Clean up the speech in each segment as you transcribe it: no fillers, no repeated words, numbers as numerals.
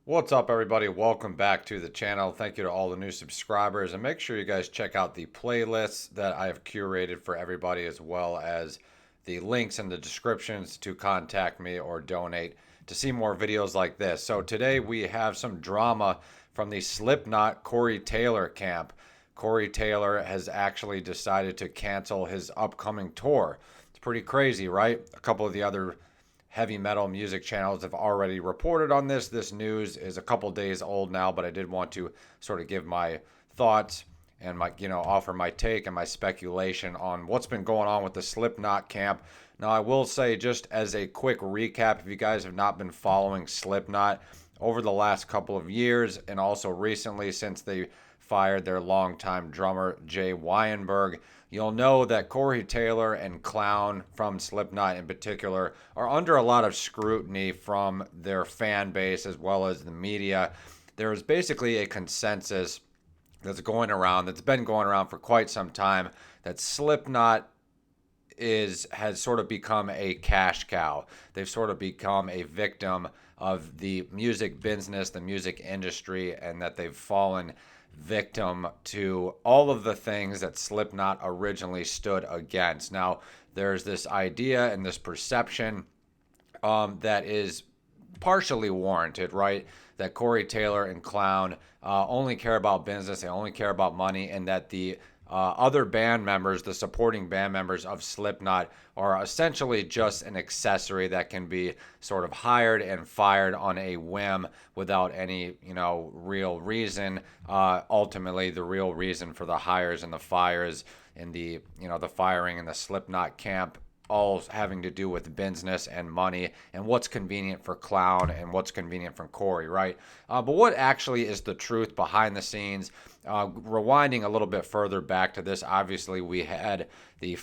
What's up, everybody? Welcome back to the channel. Thank you to all the new subscribers, and make sure you guys check out the playlists that I have curated for everybody, as well as the links in the descriptions to contact me or donate to see more videos like this. So today we have some drama from the Slipknot Corey Taylor camp. Corey Taylor has actually decided to cancel his upcoming tour. It's pretty crazy, right? A couple of the other heavy metal music channels have already reported on this. This news is a couple days old now, but I did want to sort of give my thoughts and offer my take and my speculation on what's been going on with the Slipknot camp. Now, I will say, just as a quick recap, if you guys have not been following Slipknot over the last couple of years, and also recently since they fired their longtime drummer Jay Weinberg, you'll know that Corey Taylor and Clown from Slipknot in particular are under a lot of scrutiny from their fan base as well as the media. There is basically a consensus that's been going around for quite some time, that Slipknot has sort of become a cash cow. They've sort of become a victim of the music business, the music industry, and that they've fallen victim to all of the things that Slipknot originally stood against. Now, there's this idea and this perception that is partially warranted, right? That Corey Taylor and Clown only care about business, they only care about money, and that the other band members, the supporting band members of Slipknot, are essentially just an accessory that can be sort of hired and fired on a whim without any, real reason. Ultimately, the real reason for the hires and the fires and the firing in the Slipknot camp, all having to do with business and money and what's convenient for Clown and what's convenient for Corey, right? But what actually is the truth behind the scenes? Rewinding a little bit further back to this, obviously we had the,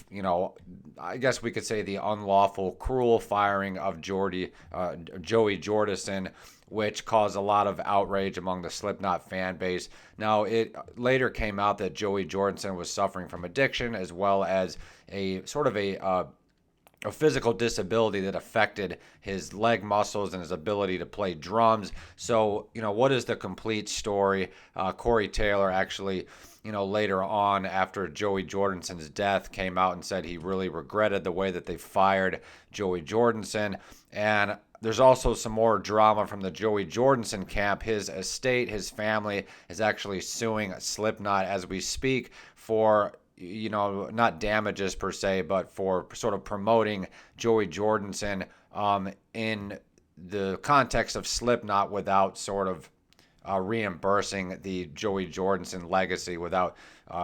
I guess we could say the unlawful, cruel firing of Joey Jordison, which caused a lot of outrage among the Slipknot fan base. Now, it later came out that Joey Jordison was suffering from addiction, as well as a sort of a physical disability that affected his leg muscles and his ability to play drums. So, what is the complete story? Corey Taylor actually, later on, after Joey Jordison's death, came out and said he really regretted the way that they fired Joey Jordison. And there's also some more drama from the Joey Jordison camp. His estate, his family, is actually suing Slipknot as we speak for, not damages per se, but for sort of promoting Joey Jordison in the context of Slipknot without sort of reimbursing the Joey Jordison legacy, without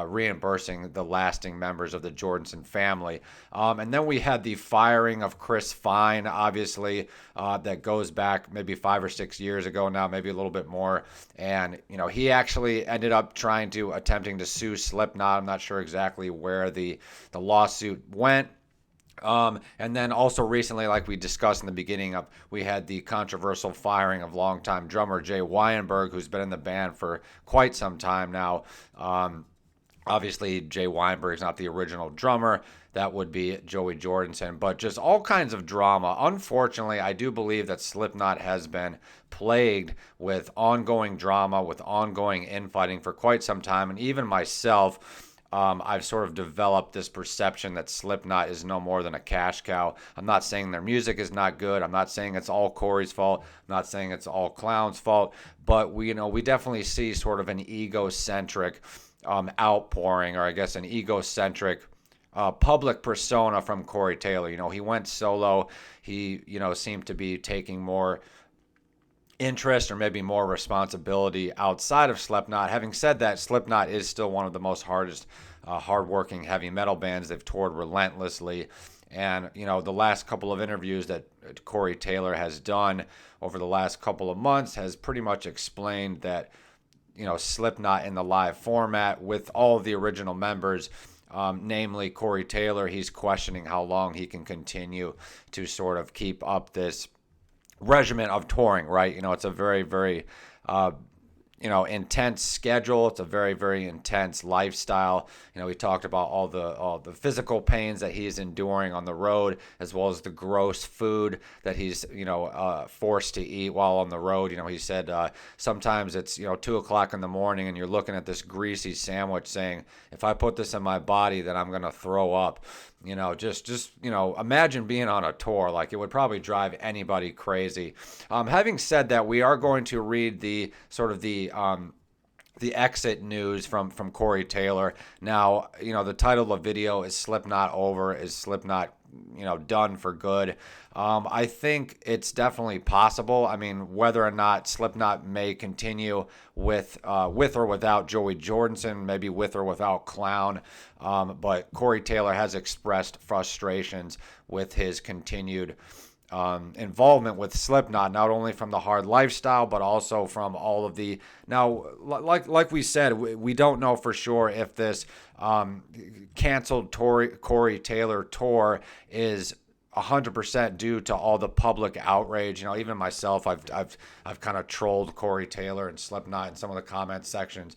reimbursing the lasting members of the Jordison family. And then we had the firing of Chris Fine, obviously, that goes back maybe 5 or 6 years ago now, maybe a little bit more. And, he actually ended up attempting to sue Slipknot. I'm not sure exactly where the lawsuit went. And then also recently, like we discussed in the beginning, we had the controversial firing of longtime drummer Jay Weinberg, who's been in the band for quite some time now. Obviously, Jay Weinberg is not the original drummer. That would be Joey Jordison, but just all kinds of drama. Unfortunately, I do believe that Slipknot has been plagued with ongoing drama, with ongoing infighting for quite some time, and even myself, I've sort of developed this perception that Slipknot is no more than a cash cow. I'm not saying their music is not good. I'm not saying it's all Corey's fault. I'm not saying it's all Clown's fault. But we definitely see sort of an egocentric outpouring, or I guess an egocentric public persona from Corey Taylor. He went solo. He, seemed to be taking more interest or maybe more responsibility outside of Slipknot. Having said that, Slipknot is still one of the most hardworking heavy metal bands. They've toured relentlessly. And, the last couple of interviews that Corey Taylor has done over the last couple of months has pretty much explained that, Slipknot in the live format with all of the original members, namely Corey Taylor, he's questioning how long he can continue to sort of keep up this regimen of touring, right? It's a very, very, intense schedule. It's a very, very intense lifestyle. He talked about all the physical pains that he's enduring on the road, as well as the gross food that he's, forced to eat while on the road. He said sometimes it's, 2 o'clock in the morning and you're looking at this greasy sandwich saying, if I put this in my body, then I'm going to throw up. Just imagine being on a tour. Like, it would probably drive anybody crazy. Having said that, we are going to read the sort of the exit news from Corey Taylor. Now, the title of the video is Slipknot Over. Is Slipknot, done for good? I think it's definitely possible. I mean, whether or not Slipknot may continue with or without Joey Jordison, maybe with or without Clown, but Corey Taylor has expressed frustrations with his continued involvement with Slipknot, not only from the hard lifestyle, but also from all of the, now, like we said, we don't know for sure if this canceled Corey Taylor tour is 100% due to all the public outrage. Even myself, I've kind of trolled Corey Taylor and Slipknot in some of the comment sections,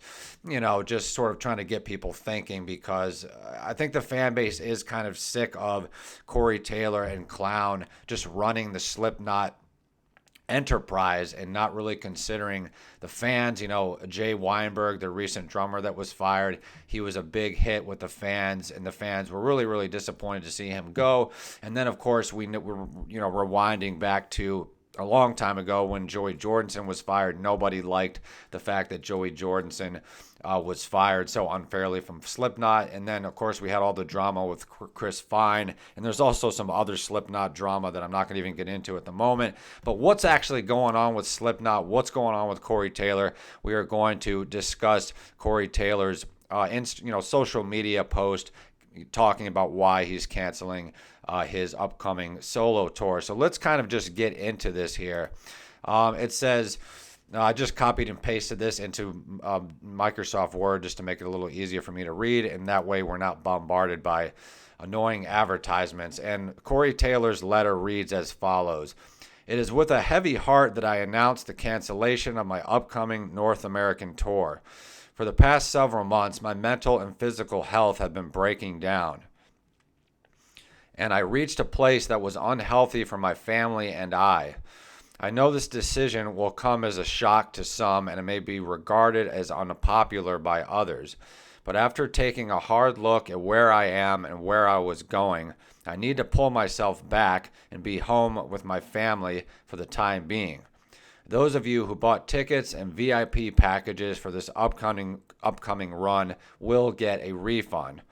just sort of trying to get people thinking, because I think the fan base is kind of sick of Corey Taylor and Clown just running the Slipknot enterprise and not really considering the fans. Jay Weinberg, the recent drummer that was fired, he was a big hit with the fans, and the fans were really, really disappointed to see him go. And then, of course, we're rewinding back to a long time ago when Joey Jordison was fired. Nobody liked the fact that Joey Jordison was fired so unfairly from Slipknot. And then, of course, we had all the drama with Chris Fine. And there's also some other Slipknot drama that I'm not going to even get into at the moment. But what's actually going on with Slipknot? What's going on with Corey Taylor? We are going to discuss Corey Taylor's social media post talking about why he's canceling his upcoming solo tour. So let's kind of just get into this here. It says, I just copied and pasted this into Microsoft Word just to make it a little easier for me to read, and that way we're not bombarded by annoying advertisements. And Corey Taylor's letter reads as follows. It is with a heavy heart that I announce the cancellation of my upcoming North American tour. For the past several months, my mental and physical health have been breaking down, and I reached a place that was unhealthy for my family and I. I know this decision will come as a shock to some, and it may be regarded as unpopular by others. But after taking a hard look at where I am and where I was going, I need to pull myself back and be home with my family for the time being. Those of you who bought tickets and VIP packages for this upcoming run will get a refund.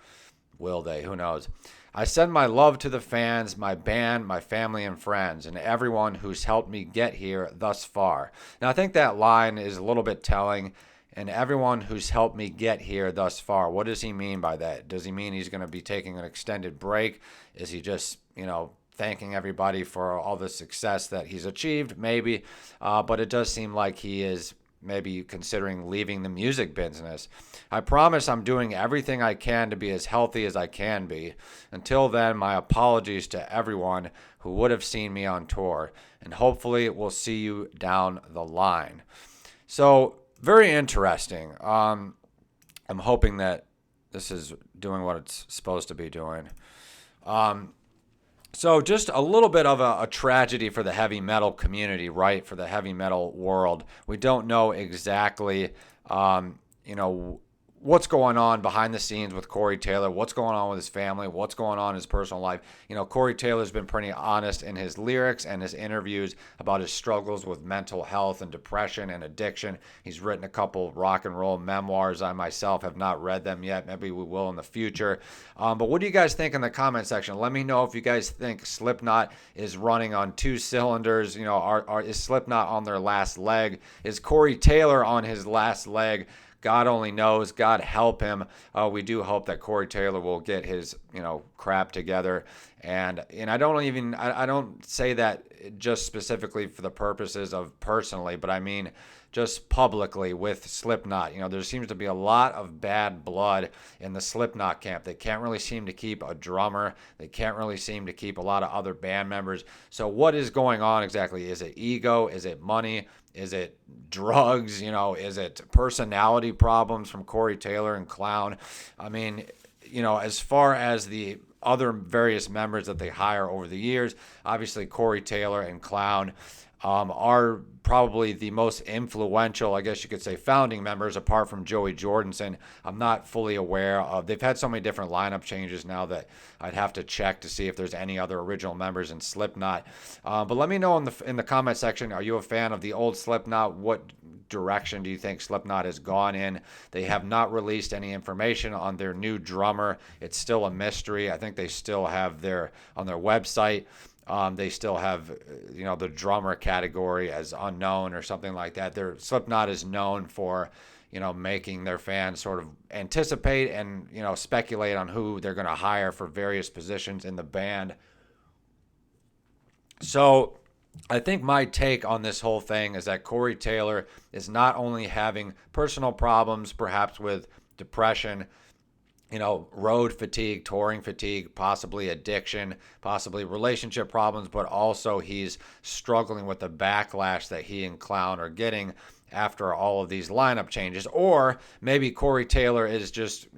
Will they? Who knows? I send my love to the fans, my band, my family and friends, and everyone who's helped me get here thus far. Now, I think that line is a little bit telling. And everyone who's helped me get here thus far. What does he mean by that? Does he mean he's going to be taking an extended break? Is he just, thanking everybody for all the success that he's achieved? Maybe. But it does seem like he is maybe considering leaving the music business. I promise I'm doing everything I can to be as healthy as I can be. Until then, my apologies to everyone who would have seen me on tour. And hopefully we'll see you down the line. So, very interesting. I'm hoping that this is doing what it's supposed to be doing. So just a little bit of a tragedy for the heavy metal community, right? For the heavy metal world. We don't know exactly, what's going on behind the scenes with Corey Taylor, what's going on with his family, what's going on in his personal life. Corey Taylor's been pretty honest in his lyrics and his interviews about his struggles with mental health and depression and addiction. He's written a couple rock and roll memoirs. I myself have not read them yet. Maybe we will in the future. But what do you guys think in the comment section? Let me know if you guys think Slipknot is running on two cylinders. Is Slipknot on their last leg? Is Corey Taylor on his last leg? God only knows. God help him. We do hope that Corey Taylor will get his, crap together And I don't say that just specifically for the purposes of personally, but I mean just publicly with Slipknot. There seems to be a lot of bad blood in the Slipknot camp. They can't really seem to keep a drummer. They can't really seem to keep a lot of other band members. So what is going on exactly? Is it ego? Is it money? Is it drugs? Is it personality problems from Corey Taylor and Clown? I mean, as far as the other various members that they hire over the years, obviously Corey Taylor and Clown are probably the most influential, I guess you could say, founding members, apart from Joey Jordison. I'm not fully aware of. They've had so many different lineup changes now that I'd have to check to see if there's any other original members in Slipknot. But let me know in the comment section. Are you a fan of the old Slipknot? What direction do you think Slipknot has gone in? They have not released any information on their new drummer. It's still a mystery. I think they still have on their website. They still have, the drummer category as unknown or something like that. Slipknot is known for, making their fans sort of anticipate and, speculate on who they're going to hire for various positions in the band. So I think my take on this whole thing is that Corey Taylor is not only having personal problems, perhaps with depression, road fatigue, touring fatigue, possibly addiction, possibly relationship problems, but also he's struggling with the backlash that he and Clown are getting after all of these lineup changes. Or maybe Corey Taylor is just,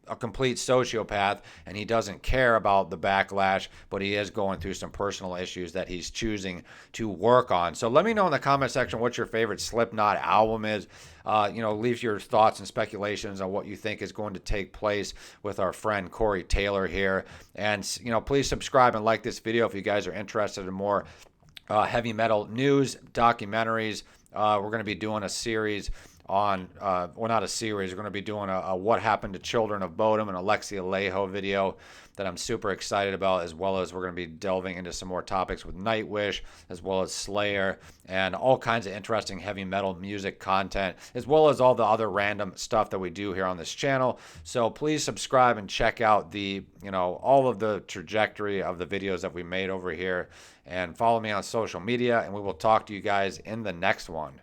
a complete sociopath and he doesn't care about the backlash, but he is going through some personal issues that he's choosing to work on. So let me know in the comment section what your favorite Slipknot album is. Leave your thoughts and speculations on what you think is going to take place with our friend Corey Taylor here. And, please subscribe and like this video if you guys are interested in more heavy metal news, documentaries. We're going to be doing a series on, not a series, we're going to be doing a What Happened to Children of Bodom and Alexia Alejo video that I'm super excited about, as well as we're going to be delving into some more topics with Nightwish, as well as Slayer, and all kinds of interesting heavy metal music content, as well as all the other random stuff that we do here on this channel. So please subscribe and check out all of the trajectory of the videos that we made over here, and follow me on social media, and we will talk to you guys in the next one.